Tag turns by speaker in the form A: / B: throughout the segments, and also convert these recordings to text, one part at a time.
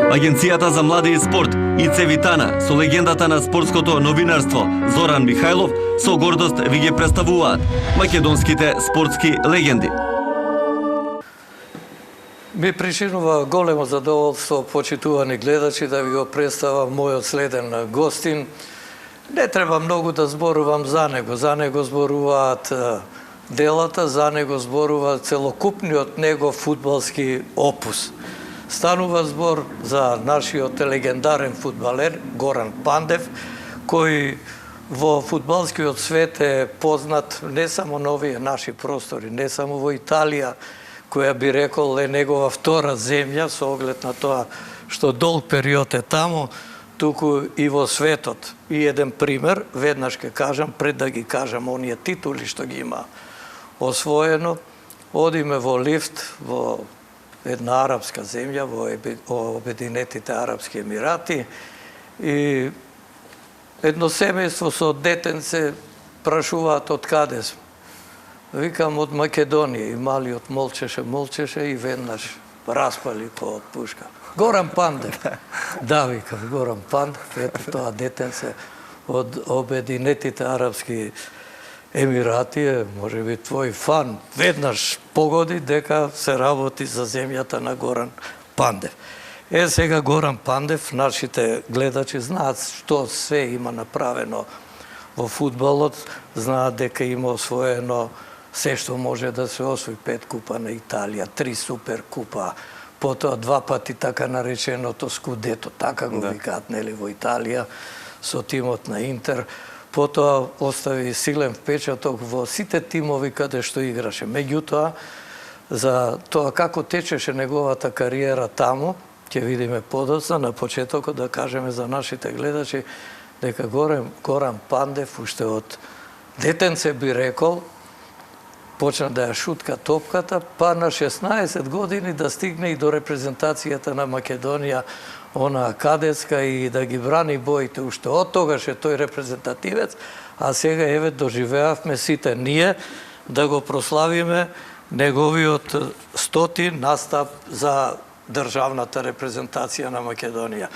A: Агенцијата за млади и спорт ИЦ Витана со легендата на спортското новинарство Зоран Михајлов со гордост ви ги представуваат македонските спортски легенди.
B: Ми причинува големо задоволство, почитувани гледачи, да ви го представам мојот следен гостин. Не треба многу да зборувам за него зборуваат делата, за него зборува целокупниот негов фудбалски опус. Станува збор за нашиот легендарен фудбалер Горан Пандев, кој во фудбалскиот свет е познат не само на овие наши простори, не само во Италија, која би рекол е негова втора земја со оглед на тоа што долг период е таму, туку и во светот. И еден пример, веднаш ќе кажам, пред да ги кажам оние титули што ги има освоено, одиме во лифт во една арапска земја, во Обединетите Арапски Емирати, и едно семејство со детенце прашуваат од каде сме. Викам од Македонија, и малиот молчеше и веднаш распали ко од пушка. Горан Пандев. Да, викам, Горан Пандев, ето тоа детенце од Обединетите Арапски Емирати е, може би, твој фан. Веднаш погоди дека се работи за земјата на Горан Пандев. Сега Горан Пандев, нашите гледачи знаат што се има направено во фудбалот, знаат дека има освоено се што може да се освои: 5 купа на Италија, 3 супер купа, потоа 2 пати така нареченото скудето, така го викаат, нели, во Италија, со тимот на Интер. Потоа остави силен впечаток во сите тимови каде што играше. Меѓутоа, за тоа како течеше неговата кариера таму, ќе видиме подоцна. На почетокот да кажеме за нашите гледачи дека Горан Пандев уште од детенце би рекол, почна да ја шутка топката, па на 16 години да стигне и до репрезентацијата на Македонија, она кадетска, и да ги брани боите. Уште од тогаш е тој репрезентативец, а сега еве доживеавме сите ние да го прославиме неговиот 100-ти настап за државната репрезентација на Македонија.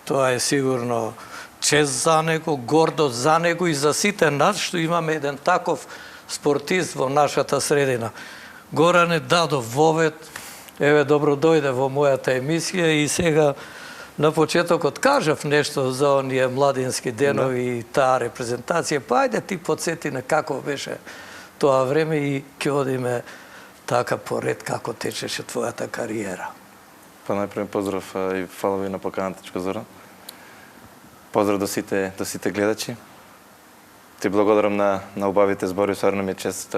B: Тоа е сигурно чест за него, гордост за него и за сите нас што имаме еден таков спортист во нашата средина. Горане, дадов вовет, еве добро дојде во мојата емисија, и сега на почетокот кажав нешто за оние младински денови и таа репрезентација. Па ајде ти подсети на како беше тоа време и ќе одиме така поред како течеше твојата кариера.
C: Па најпрво поздрав и фала ви на поканата, Зоран. Поздрав до сите гледачи. Ти благодарам на убавите збори, стварно ми е чест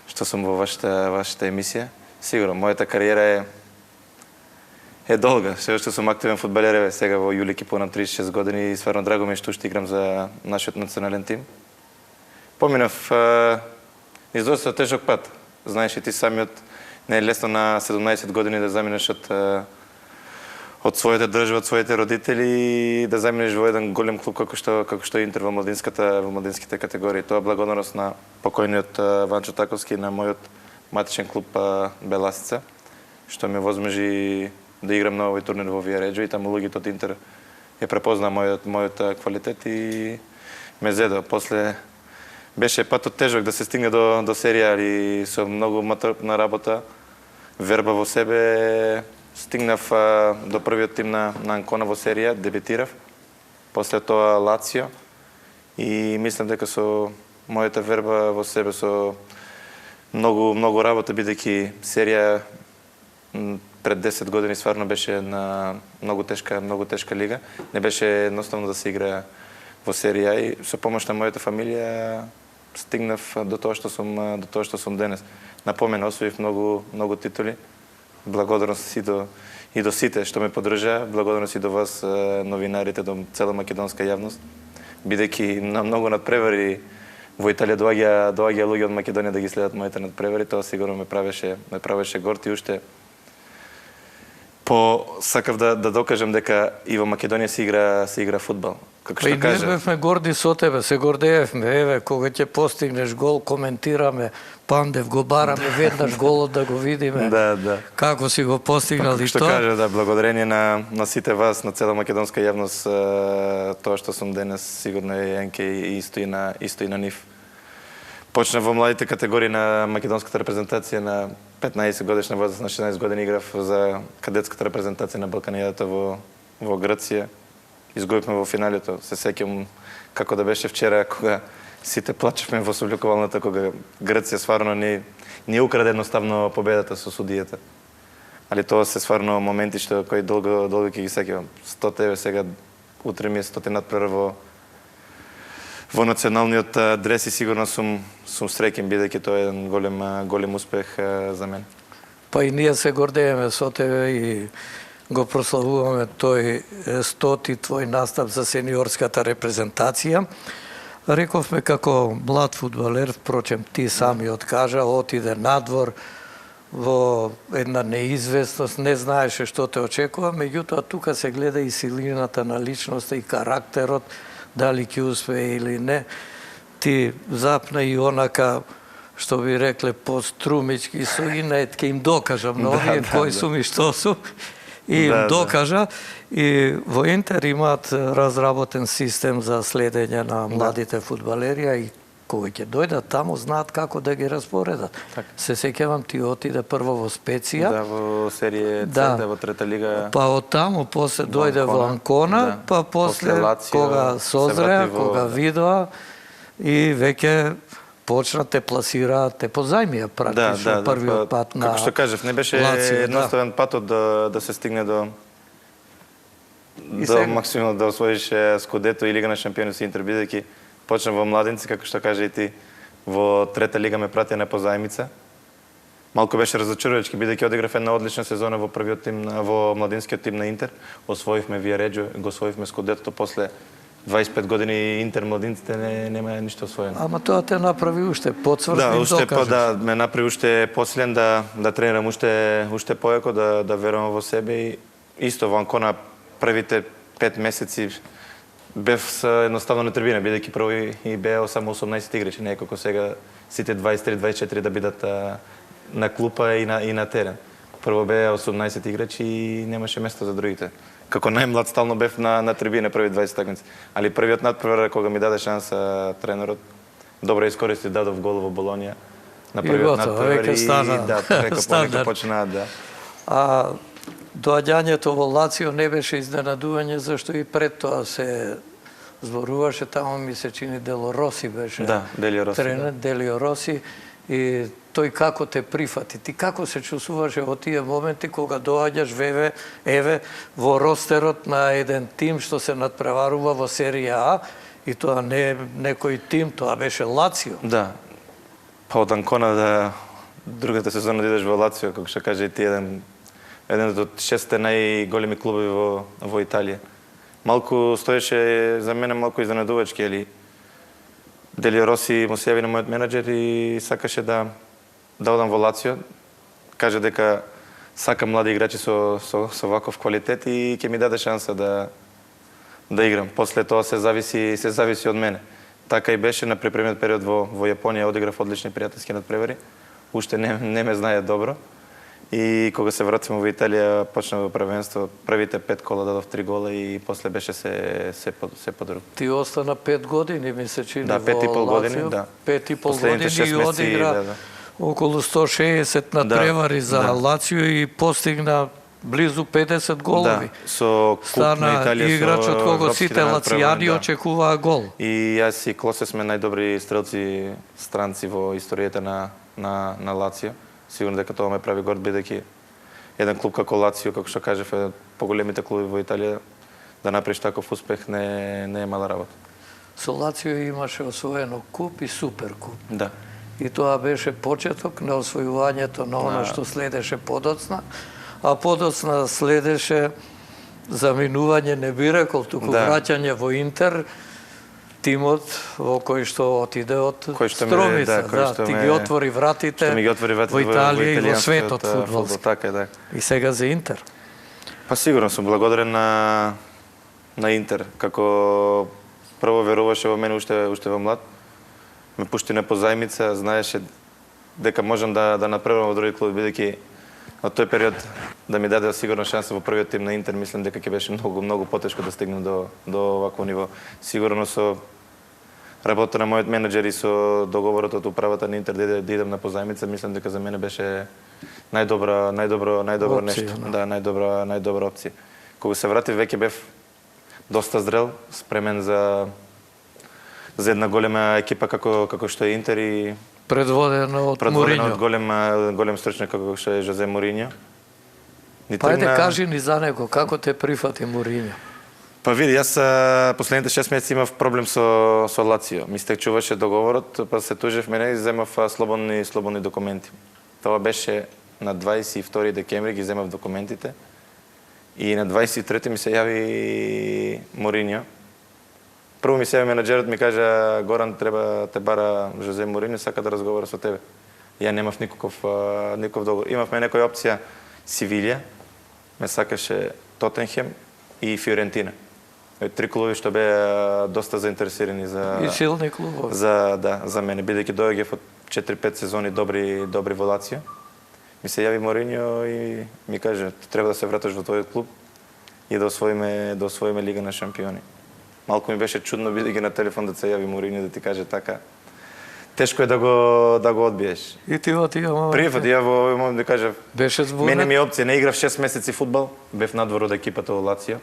C: што сум во вашата емисија. Сигурно, мојата кариера е долга. Се уште сум активен фудбалер, сега во јули ќе понам 36 години и стварно драго ми е што уште играм за нашиот национален тим. Поминав из доста тежок пат. Знаеш и ти самиот, не е лесно на 17 години да заминеш од својата држава, од своите родители и да заминеш во еден голем клуб како што Интер во младинските категории. Тоа благодарност на покојниот Ванчо Таковски, на мојот матичен клуб Беласица, што ме возможи да играм на овој турнир во Виареџо, и таму луѓето од Интер ја препозна мојот квалитет и ме зедо. После беше патот тежок да се стигне до серија, и со многу моторна работа, верба во себе, стигнав до првиот тим на Анкона во серија, дебютирав. После тоа Лацио, и мислам дека со мојата верба во себе, со многу работа, бидејќи серија пред 10 години стварно беше на многу тешка лига. Не беше едноставно да се игра во серија, и со помош на мојата фамилија стигнав до тоа што сум денес. Напомена, освоив многу титули. Благодарност и до сите што ме поддржаа, благодарност и до вас, новинарите, до цела македонска јавност, бидејќи на многу надпревари во Италија доаѓа луѓе од Македонија да ги следат моите надпревари. Тоа сигурно ме правеше горд, и уште Сакав да докажам дека и во Македонија се игра фудбал. Како
B: Па и
C: што
B: ние
C: кажа,
B: бевме горди со тебе, се гордеевме. Еве, кога ќе постигнеш гол, коментираме, Пандев го бараме веднаш голот да го видиме.
C: да.
B: Како си го постигнал и
C: Што
B: тоа.
C: кажа, да, благодарение на сите вас, на цела македонска јавност, тоа што сум денес сигурно е Енке и исто и на нив. Почнав во младите категории на македонската репрезентација на 15 годишна возраст, на 16 години играв за кадетската репрезентација на Балканијата во Грција. Изгубивме во финалето. Се сеќам како да беше вчера кога сите плачевме во соблюковалната, кога Грција сварно ни украде едноставно победата со судијата. Али тоа се сварно моменти што кои долго ќе ги сеќавам. 100 еве сега, утре ми е 100 надпревар во националниот дрес и сигурно сум среќен бидејќи тоа е еден голем успех за мен.
B: Па и ние се гордееме со тебе и го прославуваме тој 100-ти твој настап за сениорската репрезентација. Рековме како млад фудбалер, впрочем ти самиот кажа, отиде надвор во една неизвестност, не знаеше што те очекува, меѓутоа тука се гледа и силината на личноста и карактерот, дали ќе успее или не. Ти запна и онака, што би рекле, по-струмички со инет, ќе им докажам на овие кои сум и што сум. И им докажа. И во Интер имаат разработен систем за следење на младите фудбалери, и кога ќе дојдат таму, знаат како да ги распоредат. Се сеќавам, ти отиде прво во Специја.
C: Да, во серија С, во трета лига.
B: Па од таму после дојде во Анкона, па после кога созреа, кога видоа и веќе почна те пласираат, те позајмија практично првиот пат на
C: како што кажав, не беше едноставен патот да се стигне до максимум да освоиш Скудето и Лига на шампиони со Интер, бидејќи почна во младинци, како што кажа и ти, во трета лига ме пратија на позајмица. Малку беше разочарувачки, бидејќи одиграв една одлична сезона во првиот тим, во младинскиот тим на Интер. Освоивме Виареджо, го освоивме Скудетото, после 25 години Интер младинците нема ништо освоено.
B: Ама тоа те направи уште потврден,
C: да, ме направи уште посилен да тренирам уште појако, да верувам во себе и исто во Анкона првите 5 месеци бев едноставно на трибина, бидејќи прво и беа само 18 играчи, не како сега сите 23-24 да бидат на клупа и на терен. Прво беа 18 играчи и немаше место за другите. Како најмлад стално бев на трибина први 20 такмици. Али првиот надпревар кога ми даде шанса тренерот, добро искористи, дадов гол во Болонија на првиот надпревар и веќе почнаа
B: А доаѓањето во Лацио не беше изненадување, зашто и пред тоа се зборуваше, таму ми се чини Делио Роси беше тренер, Делио Роси, и тој како те прифати. Ти како се чувствуваше во тие моменти кога доаѓаш еве во ростерот на еден тим што се надпреварува во серија А, и тоа не е некој тим, тоа беше Лацио.
C: Да. Па од Анкона другата сезона да идеш во Лацио, како што каже и ти, еден од 6 најголеми клубови во Италија. Малку стоеше за мене малку изненадувачки, али Делио Роси му се јави на мојот менаџер и сакаше да одам во Лацио. Кажа дека сака млади играчи со ваков квалитет и ќе ми даде шанса да играм. После тоа се зависи од мене. Така и беше на припремниот период во Јапонија, одиграв одлични пријателски надпревари. Уште не ме знае добро. И кога се вратиме во Италија, почна во првенство, првите 5 кола дадов 3 гола и после беше се подруг.
B: Ти остана 5 години, ми се чини,
C: во 5,5 години, да.
B: 5,5 години и одигра околу 160 надпревари за Лацио и постигна близу 50 голови.
C: Со куп на Италија,
B: играч од кого сите лацијани очекуваа гол.
C: И јас и Клосе сме најдобри стрелци странци во историјата на Лацио. Сигурно дека тоа ме прави горд, бидејќи еден клуб како Лацио, како што кажев, е поголемите клуби во Италија, да направиш таков успех не е мала работа.
B: Со Лацио имаше освоено куп и суперкуп.
C: Да.
B: И тоа беше почеток на освојувањето на оно што следеше подоцна, а подоцна следеше заминување, не би рекол, туку враќање во Интер, тимот во кој што отиде од Стромица, ти ги отвори вратите во Италија и во светот фудбалски. И сега за Интер.
C: Па сигурно сум благодарен на Интер, како прво веруваше во мене уште во млад. Ме пушти на позајмица, знаеше дека можам да напредувам во други клуби, бидејќи од тој период да ми даде сигурно шанса во првиот тим на Интер, мислам дека ќе беше многу потешко да стигнем до овакво ниво. Сигурно со работа на мојот менеджер и со договорот од управата на Интер да идем на позајмица, мислам дека за мене беше најдобро нешто. Да, најдобра опција. Кога се вратив веќе бев доста зрел, спремен за една голема екипа како што е Интер и
B: Предводено од Мориньо.
C: голем стручник како што е Жозе Мориньо.
B: Па ајде кажи ни за него, како те прифати Мориньо?
C: Па види, јас последните 6 месеци имав проблем со Лацио. Ми стекчуваше договорот, па се тужев мене и земав слободни документи. Тоа беше на 22 декември ги земав документите и на 23 ми се јави Мориньо. Прво ми се јави менеджерот, ми кажа: Горан, треба те бара Жозе Мориньо, сака да разговара со тебе. Ја немав никаков договор. Имавме некоја опција Севилја, ме сакаше Тотенхем и Фиорентина. Три клуби што беа доста заинтересирани за
B: И силни клубови.
C: За мене, бидејќи доаѓав од 4-5 сезони добри во Лацио. Ми се јави Мориньо и ми каже: треба да се вратиш во твојот клуб и да освоиме Лига на шампиони. Малку ми беше чудно, бидејќи на телефон да се јави Мориньо да ти каже така. Тешко е да го одбиеш.
B: И ти во тие моменти?
C: Прв ја во овој момент да кажав,
B: беше збунет?
C: мене ми е опција, не играв 6 месеци фудбал, бев надвор од екипата во Лацио.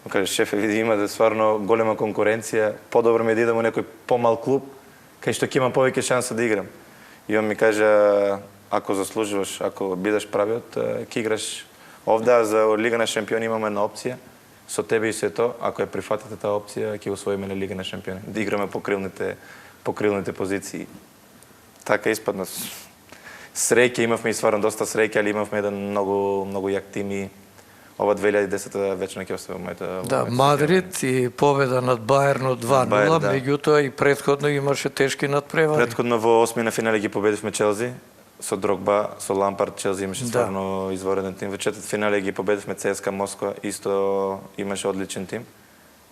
C: Му каже: шефе, види, имате стварно голема конкуренција, подобро ми е да идам во некој помал клуб, кај што ќе имам повеќе шанса да играм. И он ми кажа: ако заслужуваш, ако бидеш правиот, ќе играш овде, а за Лига на шампиони имаме една опција. Со тебе и се тоа, ако ја прифатите таа опција, ќе освоиме на Лига на шампиони. Да играме покрилните позиции. Така испадна. Среќа имавме и стварно доста среќа, али имавме еден многу јак тим и ова 2010 вечно ќе остане во мојата.
B: Да, Мадрид и победа над Баерн 2-0,
C: да.
B: Меѓутоа и претходно имаше тешки надпревари.
C: Претходно во 8 на финале ги победивме Челси со Дрогба, со Лампард. Челси имаше стварно извореден тим. Во четврт финале ги победивме ЦСКА Москва, исто имаше одличен тим.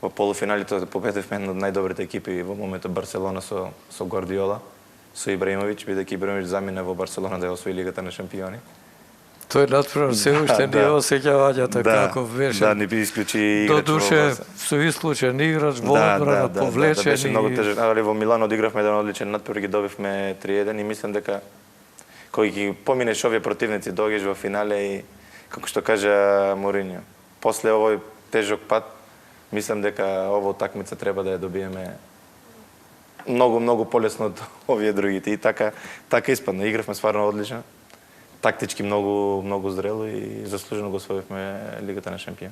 C: Во полуфиналите победивме една од најдобрите екипи во моментот Барселона со Гвардиола, со Ибраимовиќ, бидејќи Ибраимовиќ замина во Барселона да ја освои Лигата на шампиони.
B: Тој надпревар се уште не осеќавањата како беше.
C: Да, ни би исклучи играч.
B: Додуше со исклучен играч, во одбрана, повлечен.
C: Да, беше многу тежок. Али во Милан одигравме еден одличен надпревар, ги добивме 3-1 и мислам дека кој ги поминеш овие противници, доаѓаш во финале и како што кажа Мориньо, после овој тежок пат, мислам дека ова утакмица треба да ја добиеме многу полесно од овие другите. И така испадна. Игравме стварно одлично. Тактички многу зрело и заслужено го освоивме Лигата на шампион.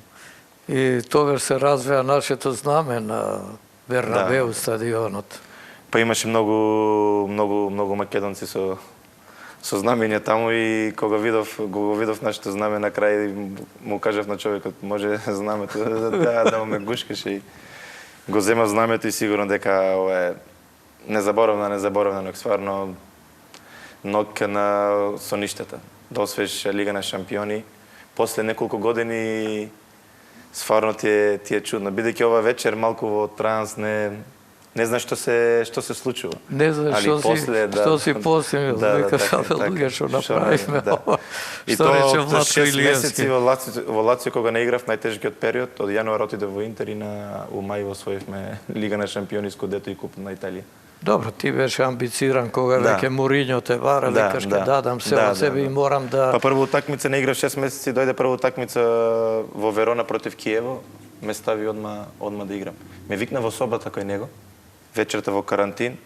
B: И тогаш се развеа нашето знаме на Бернабеу стадионот.
C: Па имаше многу македонци со знамења таму и кога го видов нашето знаме на крај, му кажав на човекот: може знамето да ме гушкаш, и го земав знамето и сигурно дека ова е незаборавна ног, стварно ног со ништата. Да освоиш Лига на шампиони после неколку години, стварно ти е чудно. Бидејќи ова вечер малку во транс, не знаеш што се случува.
B: Не знаеш што си постигнал, вика луѓе што направивме ова. Што рече Владко Илиевски.
C: Во Лацио кога не играв најтежкиот период, од јануар отидов во Интер и у мај освоивме Лига на шампиони, Скудето и Куп на Италија.
B: Добро, ти беше амбициран кога веќе Мориньо те бара, викаш ке дадам се од себе и морам да...
C: Па прва утакмица не играв 6 месеци, дојде прва утакмица во Верона против Киево, ме стави одма да играм. Ме викна во собата кај него, вечерта во карантин,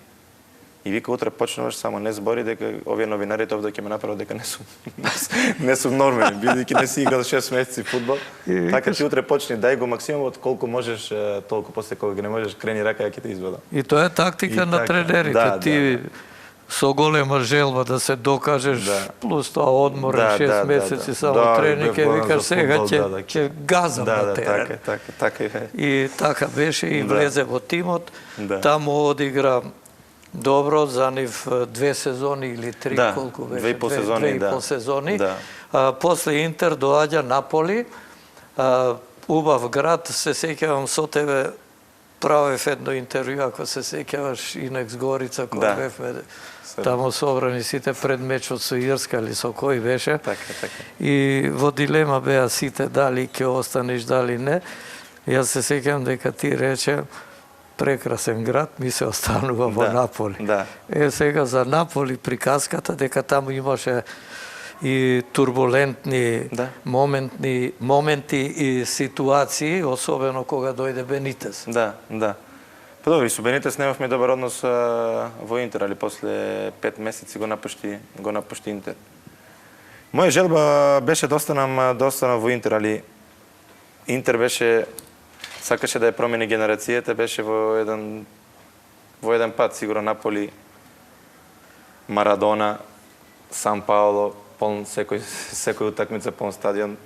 C: и вика: утре почнуваш, само не збори дека овие новинарите овде ќе ме направат дека не сум нормален, бидејќи не си играл 6 месеци фудбал. Така ти утре почни, дај го максимумот, колку можеш, толку, после кога не можеш, крени рака, ја ќе те изведам.
B: И тоа е тактика на тренерите. Ти со голема желба да се докажеш, плюс тоа одморен 6 месеци само тренинг, викаш сега ќе газам на терен.
C: Така е.
B: И така беше и влезе во тимот. Таму одигра добро за нив 2 сезони или 3, колку беше?
C: 2,5 сезони,
B: 2,5 сезони. После Интер доаѓа Наполи Убав град, се сеќавам со тебе правев едно интервју, ако се сеќаваш, Инекс Горица, кога бевме таму собрани сите пред мечот со Ирска или со кој беше.
C: Така.
B: И во дилема беа сите дали ќе останеш, дали не. Јас се сеќавам дека ти рече прекрасен град, ми се останува во Наполи.
C: Да.
B: Сега за Наполи приказката дека таму имаше и турбулентни моменти и ситуации, особено кога дојде Бенитес.
C: Да. Па добро, и со Бенитес немавме добар однос во Интер, али после 5 месеци го напушти Интер. Моја желба беше да останам во Интер, али Интер сакаше да ја промени генерацијата, беше во еден пат, сигурно Наполи, Марадона, Сан Пауло, полн секој утакмица, полн стадион.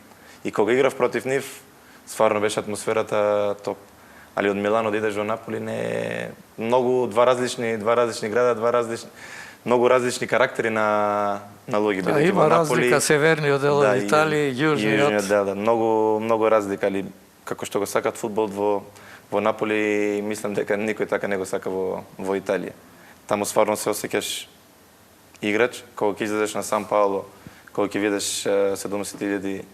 C: И кога играв против нив, стварно беше атмосферата топ. Али од Милано да идеш во Наполи не многу два различни града, многу различни карактери на луѓе.
B: Да, има разлика северниот дел од Италија и јужниот
C: дел, многу разлика, али како што го сакат фудбал во Наполи, мислам дека никој така не го сака во Италија. Таму стварно се осеќаш играч, кога ќе излезеш на Сан Пауло, кога ќе видиш 70.000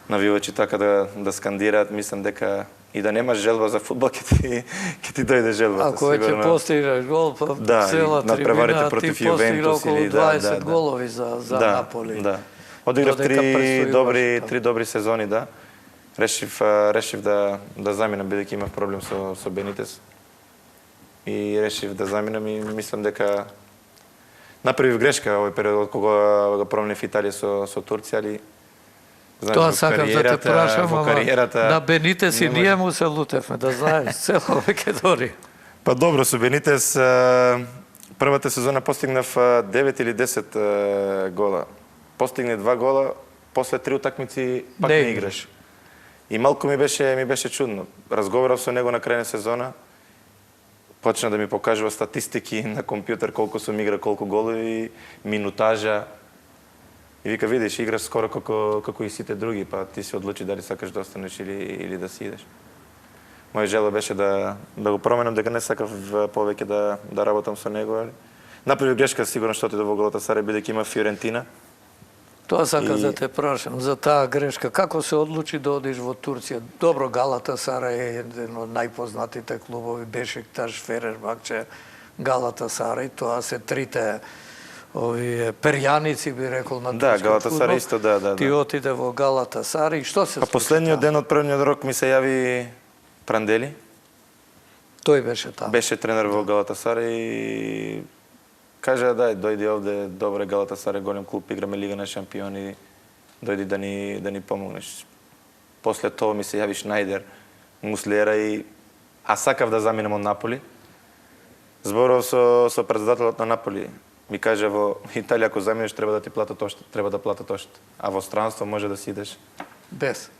C: навивачи така да скандираат, мислам дека и да немаш желба за фудбал, ќе ти дојде желбата.
B: Ако ќе постигнеш гол, па цела трибина, ти постигна околу 20 голови за Наполи.
C: Да. Одиграв три добри сезони, да. Решив да заминам, бидејќи имав проблем со Бенитес. И решив да заминам и мислам дека направив грешка овој период кога го променив Италија со Турција, али
B: тоа сакам да те прашам, на Бенитес и ние му се лутевме, да знаеш, цела Македонија.
C: Па добро, со Бенитес првата сезона постигнав 9 или 10 гола. Постигне 2 гола, после 3 утакмици пак не играш. И малку ми беше чудно. Разговарав со него на крај на сезона, почна да ми покажува статистики на компјутер колку сум игра, колку голови, минутажа. И вика, видиш, играш скоро како и сите други, па ти се одлучи дали сакаш да останеш или да си идеш. Моја желба беше да го променам, дека не сакав повеќе да работам со него. Направив грешка сигурно што отиде во Галатасарај, бидејќи има Фиорентина.
B: Тоа сакам да те прашам за таа грешка. Како се одлучи да одиш во Турција? Добро, Галатасарај е еден од најпознатите клубови, Бешикташ, Фенербахче, Галатасарај, тоа се трите овие перјаници, би рекол, на турскиот фудбал.
C: Да, Галатасарај исто, да.
B: Ти отиде во Галатасарај и што се случи?
C: Па последниот ден од првниот рок ми се јави Прандели.
B: Тој беше таму.
C: Беше тренер во Галатасарај и кажа, дојди овде, добре, Галатасарај, голем клуб, играме Лига на шампиони, дојди да ни помогнеш. После тоа ми се јави Шнајдер, Муслера и сакав да заминам од Наполи. Зборував со председателот на Наполи. Ми каже, во Италија ако заминеш треба да платат оштета. А во странство може да си идеш без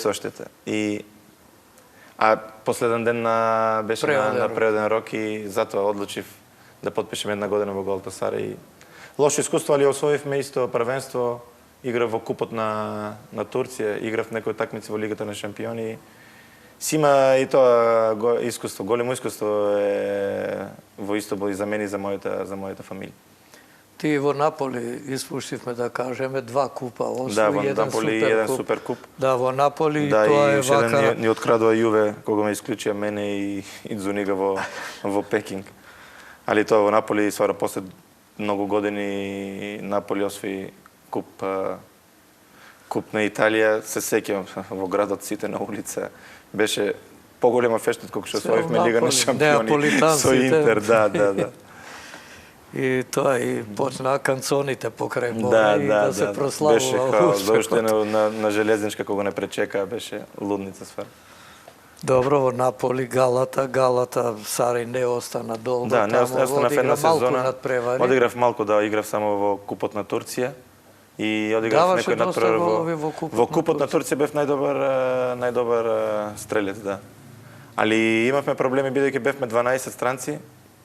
C: оштета. Последен ден беше на преведен рок и затоа одлучив да потпишем 1 година во Галатасарај. Лошо искуство, али освоивме исто првенство, играв во купот на Турција, играв некои такмици во Лигата на шампиони. Си има и тоа искуство, големо искуство во Истобол и за мене и за мојата фамилија.
B: Ти во Наполи испуштивме, да кажеме, 2 купа,
C: освои еден супер куп.
B: Да, во Наполи тоа е вака.
C: Ни открадува Јуве кога ме исклучија мене и Дзунига во Пекинг. Али тоа во Наполи, свара после многу години Наполи освои куп на Италија. Се сеќавам во градот сите на улица. Беше поголема фешта колку што освоивме Лига на шампиони со Интер, да.
B: И тоа и почна канцоните покрај Бога и да се прославува.
C: Беше хаос, зашто на железничка кога не пречека, беше лудница свар.
B: Добро, во Наполи, Галата, Сарај не остана долго.
C: Да, не остана една сезона. Одиграв малку, играв само во купот на Турција. И одиграв некој надпревар во купот на Турција, бев најдобар стрелец, да. Али имавме проблеми бидејќи бевме 12 странци,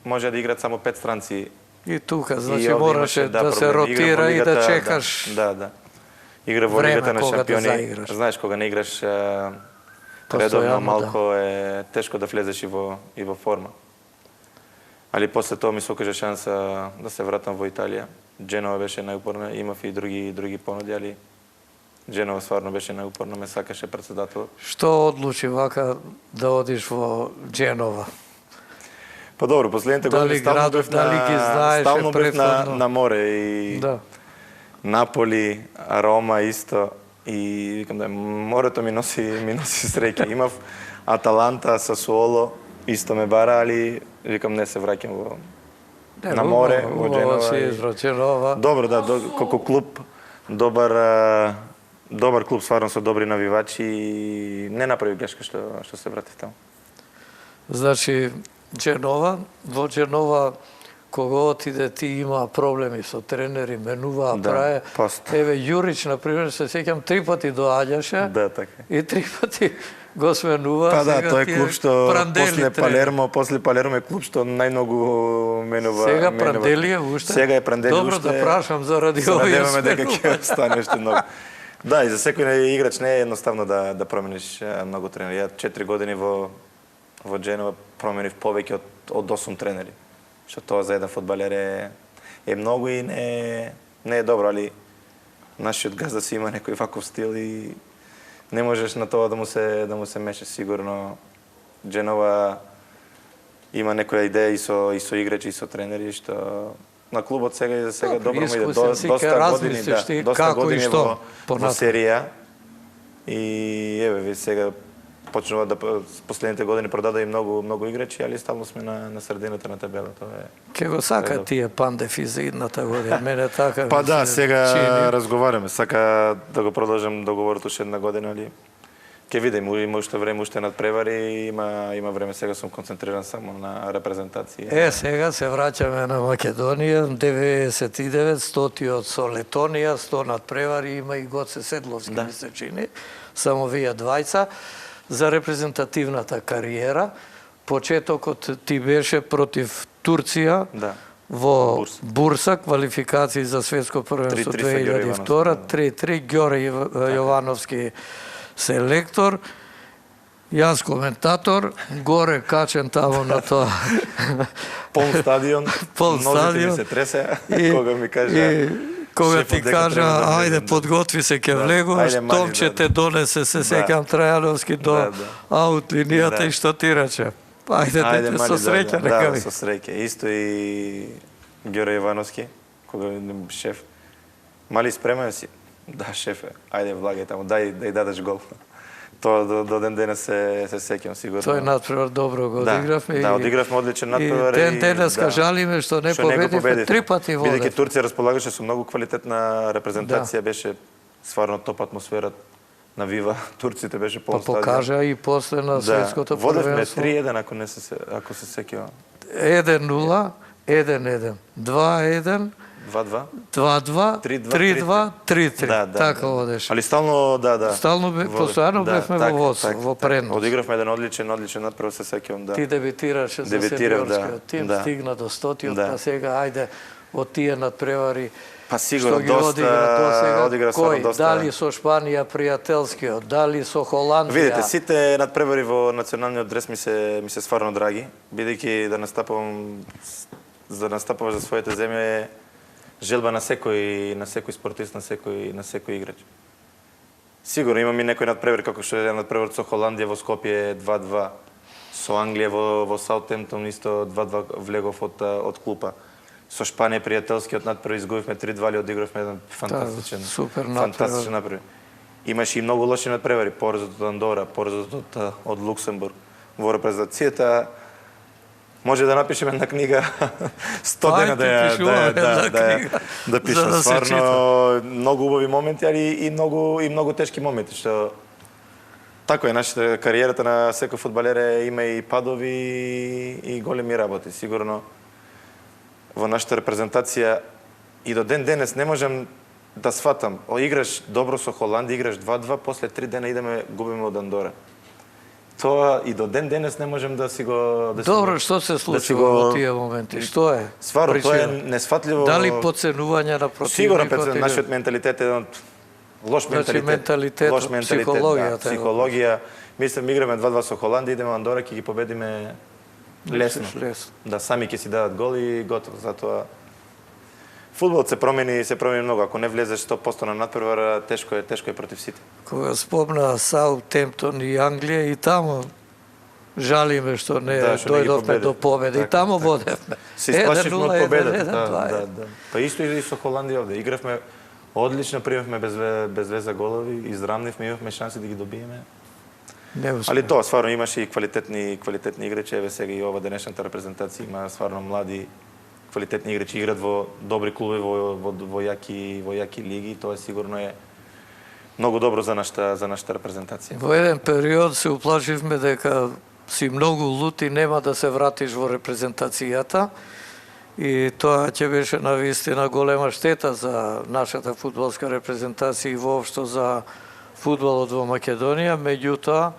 C: може да играат само 5 странци.
B: И тука, значи мораше да се ротира и да чекаш.
C: Да. Игра во
B: време
C: Лигата на
B: кога да
C: шампиони.
B: заиграш.
C: Знаеш, кога не играш
B: Постојано,
C: редовно, малко е тешко да влезеш и во форма. Али после тоа ми се окаже шанса да се вратам во Италија. Дженова беше најупорна, имав и други понуди, али Дженова стварно беше најупорна, ме сакаше председател.
B: Што одлучи вака да одиш во Дженова?
C: Па добро, последните години стално бев на море и
B: Да.
C: Наполи, Рома исто и викам да морето ми носи среќа. Имав Аталанта, Сасуоло, исто ме бара, али викам не се враќам на море, во Дженова. Добро, да, како клуб добар клуб, стварно со добри навивачи и не направи грешка што се вратив таму.
B: Значи, во Дженова, кога отиде ти има проблеми со тренери, менуваа, прае. Еве, Јурич, например, се сеќам, 3 пати доаѓаше.
C: Да, така.
B: И 3 пати го сменува.
C: Па да, тој е клуб што после Палермо е клуб што најмногу менува.
B: Сега Прандели е уште.
C: Сега е Прандели уште.
B: Добро да прашам заради овие
C: сменува. Дека ќе стане уште многу. Да, и за секој играч не е едноставно да промениш многу тренери. Ја 4 години во Дженова променив повеќе од 8 тренери. Што тоа за еден фудбалер е многу и не е добро, али нашиот газда си има некој ваков стил и не можеш на тоа да му се мешаш. Сигурно Дженова има некоја идеја и со играчи и со тренери што на клубот сега и за сега добро му иде. Доста години во серија и еве сега почнува да последните години продаде и многу играчи, али стално сме на средината на табелата.
B: Ќе го сака тие Пандев и за идната година. Мене така.
C: Па да, сега разговараме. Сака да го продолжам договорот уште една година, али ќе видиме, има уште време, уште надпревари, има време, сега сум концентриран само на репрезентација.
B: Сега се враќаме на Македонија, 99, 100-тиот со Летонија, 100 надпревари, има и Гоце Седловски, ми се чини, само вие двајца. За репрезентативната кариера, почетокот ти беше против Турција во Бурса, квалификации за светско првенство 2002, 3-3, Ѓоре Јовановски селектор, јас коментатор, горе качен тамо на тоа.
C: Пол стадион, нозите ми се тресе, кога ми кажа...
B: Кога ти кажа, ајде, подготви се, ке влегуваш, Томче те донесе, се сеќам Трајановски до аут линијата и што ти рече? Ајде, со среќа, нека ви.
C: Да, со среќа. Исто и Ѓоре Јовановски, кога шеф. Мали, спремен си? Да, шефе, ајде, влагај таму, дај дадеш гол. Тоа до ден денес се сеќам сигурно.
B: Тој надпревар добро го одигравме.
C: Да, одигравме одличен надпревар.
B: И ден денеска жалиме што не победивме, 3 пати водев.
C: Бидејќи Турција располагаше со многу квалитетна репрезентација, беше стварно топ атмосфера на Вива. Турците беше пол стадион.
B: Па покажа и после на светското првенство.
C: Водевме 3-1 ако се сеќавам.
B: 1-0, 1-1, 2-1.
C: 2-2,
B: 2-2, 3-2, 3-3. Така водеше.
C: Али стално, да.
B: Стално постојано бевме во водство, во предност.
C: Одигравме еден одличен надпревар, се сеќавам, да.
B: Ти дебитираше за сениорскиот тим, стигна до 100-тиот, па сега ајде од тие надпревари.
C: Па сигурно доста одигра
B: кој, дали со Шпанија пријателскиот, дали со Холандија.
C: Видите, сите надпревари во националниот дрес ми се стварно драги, бидејќи да настапувам за својата земја е желба на секој спортист, на секој играч. Сигурно имам и некој надпревар, како што е надпревар со Холандија во Скопје 2-2, со Англија во Саутемптон исто 2-2 влегов од клупа. Со Шпанија пријателскиот надпревар изгубивме 3-2, али одигравме еден фантастичен надпревар. Имаше и многу лоши надпревари, поразот од Андора, поразот од Луксембург. Во репрезентацијата може да напишеме една книга 100 дена да пишеме. Стварно многу убави моменти, али и многу тешки моменти, што тако е нашата кариерата на секој фудбалер, има и падови и големи работи. Сигурно во нашата репрезентација и до ден денес не можам да сватам. Играш добро со Холандија, играш 2-2, после 3 дена губиме од Андора. Тоа и до ден денес не можем да си го...
B: Добро, што се случува во тие моменти? Што е?
C: Стварно, тоа е несфатливо...
B: Дали подценување на противникот?
C: Сигурно, нашиот менталитет е еден од Лош
B: Значи
C: менталитет,
B: психологијата.
C: да, психологија. Мислам, играме 2-2 со Холандија, идеме на Андора, ќе ги победиме лесно. Да, сами ќе си дадат гол и готово. Затоа фудбалот се промени многу. Ако не влезеш 100% на надпревар, тешко е против сите.
B: Кога спомна Саутемптон и Англија, и таму жалиме што не дојдовме до победа. И таму водевме.
C: Се исплашивме од победата.
B: 1-0.
C: Па исто и со Холандија овде. Игравме одлично, примавме без веза голови, израмнивме, имавме шанси да ги добиеме. Али тоа стварно имаше и квалитетни играчи. Еве сега и ова денешната репрезентација има стварно млади квалитетни играчи, играат во добри клубови, во јаки лиги. Тоа сигурно е многу добро за нашата репрезентација.
B: Во еден период се уплашивме дека си многу лут и нема да се вратиш во репрезентацијата. И тоа ќе беше навистина голема штета за нашата фудбалска репрезентација и воопшто за фудбалот во Македонија. Меѓутоа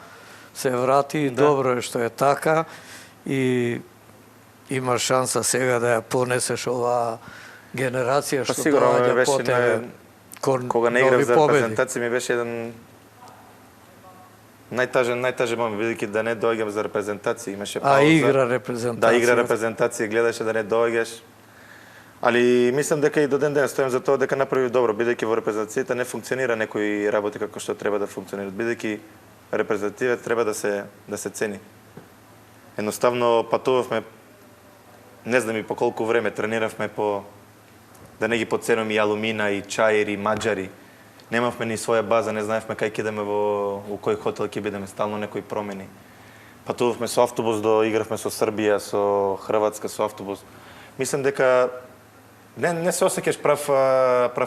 B: се врати и добро е што е така и има шанса сега да ја понесеш оваа генерација што доаѓа по тебе кон
C: кога не играв за репрезентација ми беше еден најтажен момент, бидејќи да не доаѓам за репрезентација, имаше пауза.
B: Игра репрезентација.
C: Да, игра репрезентација, гледаше да не доаѓаш. Али мислам дека и до ден стојам за тоа дека направи добро, бидејќи во репрезентацијата не функционира некои работи како што треба да функционираат, бидејќи репрезентативата треба да се цени. Едноставно патувавме, не знам и по колку време, трениравме по да не ги подценуваме и Алумина, и Чаир, и Маџари. Немавме ни своја база, не знаевме кај ќе идеме во кој хотел ќе бидеме, стално некои промени. Патувавме со автобус игравме со Србија, со Хрватска со автобус. Мислам дека не се осеќаш прав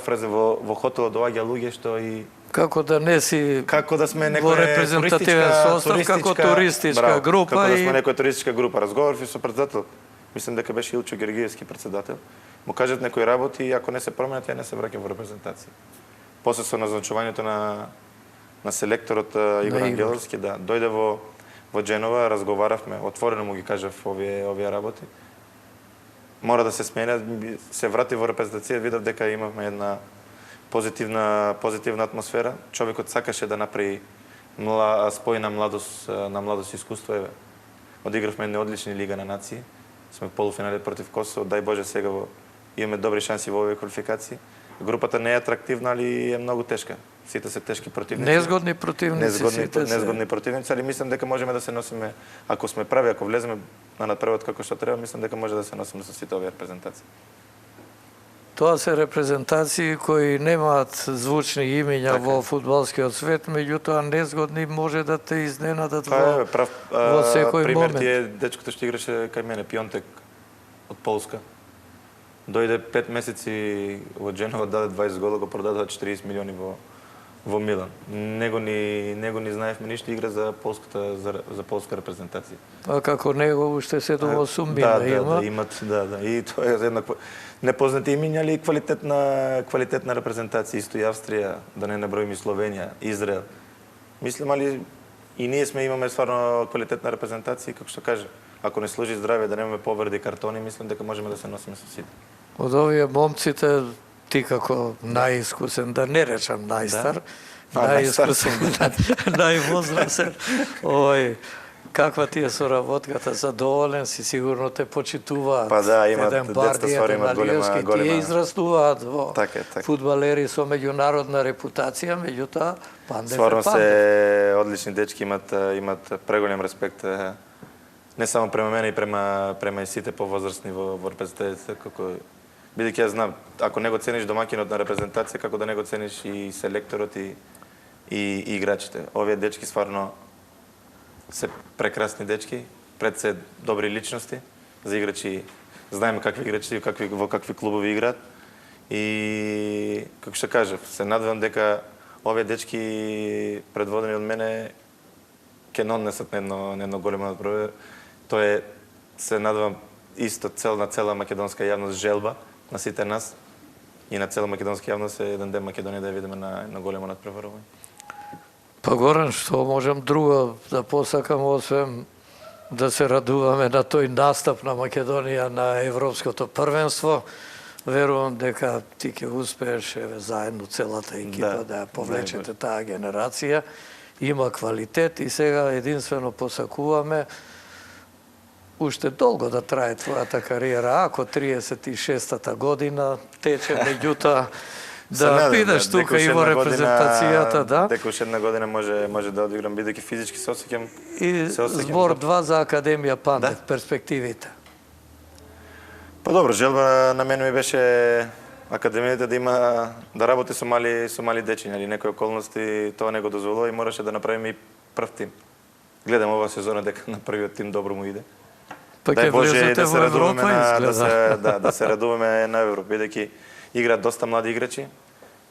C: резе во хотелот доаѓа луѓе што и
B: како да не си
C: сме
B: во репрезентативен состав, како туристичка група
C: како да сме некоја туристичка група. Разговарав и со председател. Мислам дека беше Илчо Гергиевски председател. Му кажат некои работи и ако не се променат, ја не се враќа во репрезентација. После со назначувањето на селекторот Игор Ангеловски, да, дојде во Дженова, разговаравме, отворено му ги кажав овие работи. Мора да се сменат, се врати во репрезентација, видов дека имавме една позитивна атмосфера. Човекот сакаше да направи спој на младост и искуство. Еве, одигравме една одлични Лига на нации. Сме в полуфинале против Косово. Дај Боже сега имаме добри шанси во овие квалификации. Групата не е атрактивна, али е многу тешка. Сите се тешки противници.
B: Незгодни противници.
C: Незгодни противници, али мислам дека можеме да се носиме, ако сме прави, ако влеземе на надпревод како што треба, мислам дека може да се носиме со сите овие репрезентации.
B: Тоа се репрезентации кои немаат звучни имиња во фудбалскиот свет, меѓутоа незгодни може да те изненадат во секој момент.
C: Пример ти е дечкото што играше кај мене, Пионтек од Полска. Дојде 5 месеци во Дженова, даде 20 гола, го продадоа 40 милиони во Милан. Него ни знаевме ништо, игра за полска репрезентација.
B: А како него уште 7-8 милиона има?
C: Да, имат, да. И тоа е еднакво непознати имиња, али квалитетна репрезентација, исто и Австрија, да не наброим и Словенија, Израел. Мислам, али и ние имаме стварно квалитетна репрезентација, како што кажа, ако не служи здравје, да немаме повреди картони, мислам дека можеме да се носиме со сите.
B: Од овие момците, ти како најискусен, да не речам најстар, најискусен, највозрасен, каква ти е соработката, задоволен си, сигурно те почитуваат.
C: Па да, имат децата ствари, имат голема.
B: Тие израстуваат во
C: така.
B: фудбалери со меѓународна репутација, меѓутоа панде
C: стварно се одлични дечки, имат преголем респект не само према мене и према и сите повозрастни во репрезентацијата, како бидејќи јас знам, ако не го цениш домакинот на репрезентација, како да не го цениш и селекторот и играчите. Овие дечки стварно се прекрасни дечки, пред се добри личности, за играчи, знаеме какви играчи во какви клубови играат. И како што кажав, се надевам дека овие дечки предводени од мене ќе нанесат на едно големо надпревар. Тоа е, се надевам, исто на цела македонска јавност желба на сите нас и на цела македонска јавност е еден ден Македонија да ја видиме на големо надпреварување.
B: Па Горан, што можам друго да посакам, освен да се радуваме на тој настап на Македонија на Европското првенство, верувам дека ти ќе успееш заедно целата екипа да ја повлечете таа генерација. Има квалитет и сега единствено посакуваме уште долго да трае твојата кариера, ако 36-та година тече, меѓутоа да бидеш тука и во репрезентацијата, да.
C: Дека уште една година може да одиграм, бидејќи физички се осеќам.
B: И збор 2 за Академија Пандев, перспективите.
C: Па добро, желба на мене ми беше Академијата да работи со мали дечи, нели, некои околности тоа не го дозволува и мораше да направиме и прв тим. Гледам ова сезона дека на првиот тим добро му иде.
B: Па ќе влезете во Европа, изгледа.
C: Да се радуваме на Европа, бидејќи играат доста млади играчи.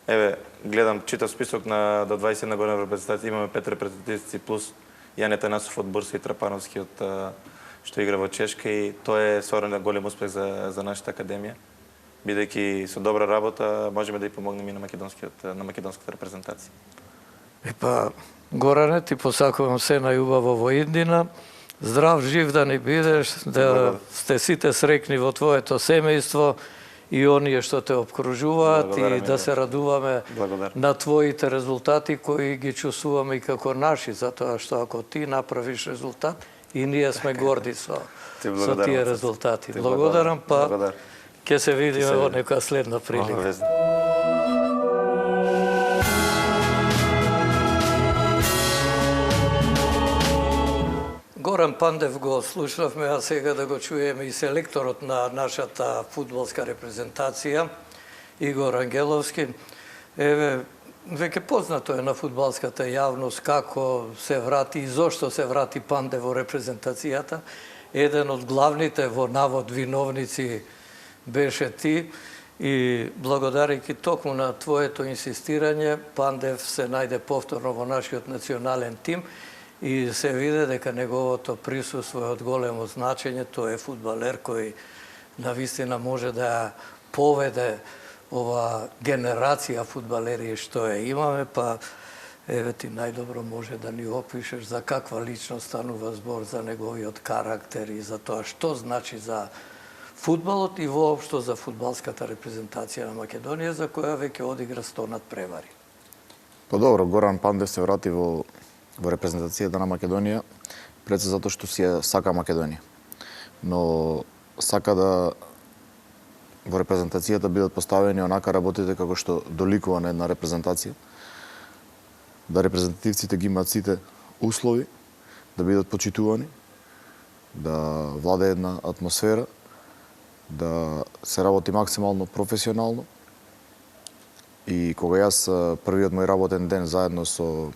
C: Еве, гледам читав список до 21 година репрезентација, имаме 5 репрезентативци плюс Јане Танасов од Бурса и Трапановски што игра во Чешка, и тоа е сорен голем успех за нашата академија. Бидејќи со добра работа можеме да ја помогнеме и на македонската репрезентација.
B: Епа, Горане, ти посакувам се најубаво во иднина. Здрав, жив да ни бидеш, да сте сите срекни во твоето семејство и оние што те обкружуваат и да се радуваме на твоите резултати кои ги чувствуваме и како наши, затоа што ако ти направиш резултат, и ние сме горди со тие резултати. Благодарам, па ќе се видиме во некоја следна прилика. Горан Пандев го слушнавме, а сега да го чуеме и селекторот на нашата фудбалска репрезентација, Игор Ангеловски. Еве, веќе познато е на фудбалската јавност како се врати и зошто се врати Пандев во репрезентацијата. Еден од главните во навод виновници беше ти и благодарејќи токму на твоето инсистирање, Пандев се најде повторно во нашиот национален тим и се виде дека неговото присуство е од големо значење. Тој е фудбалер кој навистина може да поведе ова генерација фудбалери што е имаме, па еве ти најдобро може да ни опишеш за каква личност станува збор, за неговиот карактер и за тоа што значи за фудбалот и воопшто за фудбалската репрезентација на Македонија, за која веќе одигра 100 надпревари.
D: Па добро, Горан Пандев се врати во репрезентацијата на Македонија, пред се затоа што си ја сака Македонија. Но сака да во репрезентацијата бидат поставени онака работите како што доликува на една репрезентација, да репрезентативците ги имаат сите услови, да бидат почитувани, да владе една атмосфера, да се работи максимално професионално. И кога јас првиот мој работен ден заедно со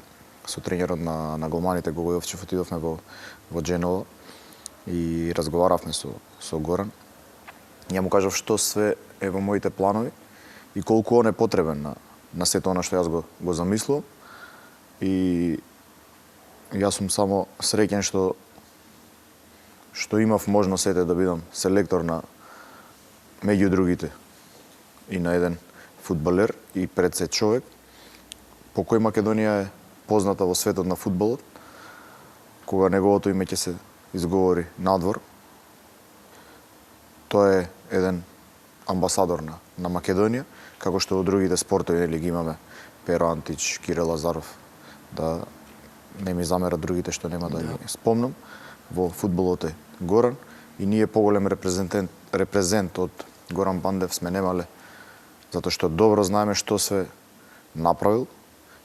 D: тренерот на голманите Гого Јовчев отидовме во Дженова и разговаравме со Горан, ја му кажав што све е во моите планови и колку он е потребен на сето она што јас го замислувам. И јас сум само среќен што имав можност да бидам селектор на меѓу другите и на еден фудбалер и пред се човек по кој Македонија е позната во светот на фудбалот, кога неговото име ќе се изговори надвор. Тој е еден амбасадор на Македонија, како што во другите спортови ги имаме Перо Антич, Кире Лазаров, да не ми замерат другите што нема да ги спомнам. Во фудбалот е Горан и ние поголем репрезент од Горан Пандев сме немале, затоа што добро знаеме што се направил,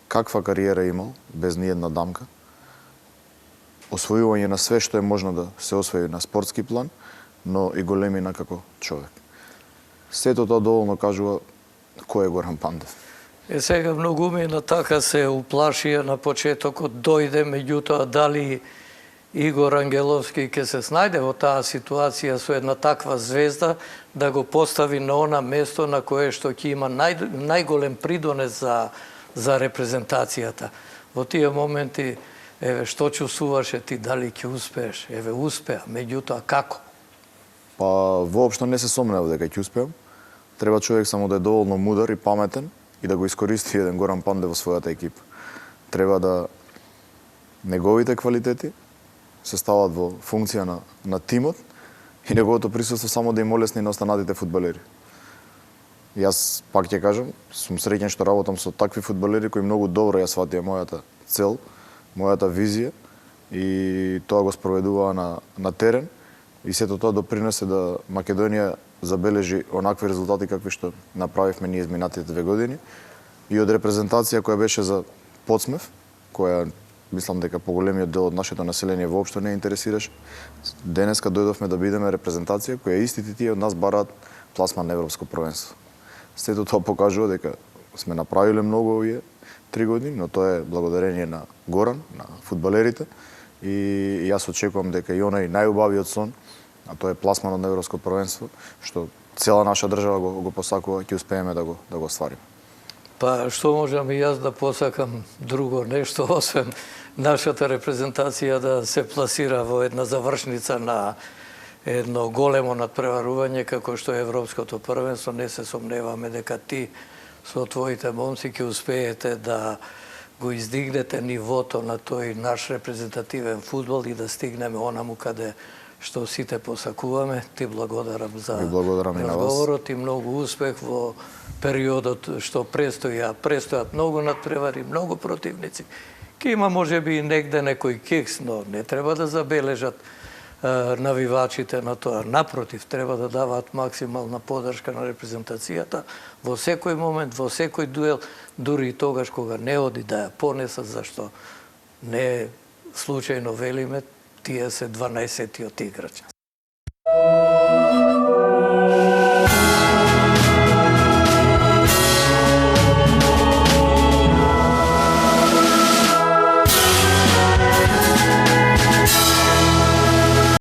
D: каква кариера имал, без ни една дамка, освојување на све што е можно да се освои на спортски план, но и големина како човек. Сето тоа доволно кажува кој е Горан Пандев.
B: Сега многумина така се уплашија на почетокот, дојде, меѓутоа дали Игор Ангеловски ќе се снајде во таа ситуација со една таква звезда да го постави на она место на кое што ќе има најголем придонес за репрезентацијата. Во тие моменти, еве, што чувствуваше ти, дали ќе успееш? Еве, успеа, меѓутоа како?
D: Па, воопшто не се сомнев дека ќе успеам. Треба човек само да е доволно мудар и паметен и да го искористи еден Горан Пандев во својата екипа. Треба да неговите квалитети се стават во функција на тимот и неговото присуство само да им олесни на останатите фудбалери. Јас пак ќе кажам, сум среќен што работам со такви фудбалери кои многу добро ја сватија мојата цел, мојата визија и тоа го спроведуваа на терен и сето тоа допринесе да Македонија забележи онакви резултати какви што направивме ние изминатите 2 години и од репрезентација која беше за подсмев, која мислам дека поголемиот дел од нашето население воопшто не интересираше. Денеска дојдовме да бидеме репрезентација која истите тие од нас бараат пласман на европско првенство. Сето тоа покажува дека сме направиле многу овие 3 години, но тоа е благодарение на Горан, на фудбалерите и јас очекувам дека и онај најубавиот сон, а тоа е пласманот на европско првенство, што цела наша држава го посакува, ќе успееме да го оствариме.
B: Па што можам и јас да посакам друго нешто, освен нашата репрезентација да се пласира во една завршница на едно големо надпреварување како што е Европското првенство. Не се сомневаме дека ти со твоите момци ќе успеете да го издигнете нивото на тој наш репрезентативен фудбал и да стигнеме онаму каде што сите посакуваме. Ти благодарам за разговорот и многу успех во периодот што престојат многу надпревари, многу противници. Ке има можеби и негде некој кекс, но не треба да забележат навивачите на тоа. Напротив, треба да даваат максимална поддршка на репрезентацијата во секој момент, во секој дуел, дури и тогаш кога не оди да ја понесат, зашто не случајно велиме, тие се 12-тиот играч.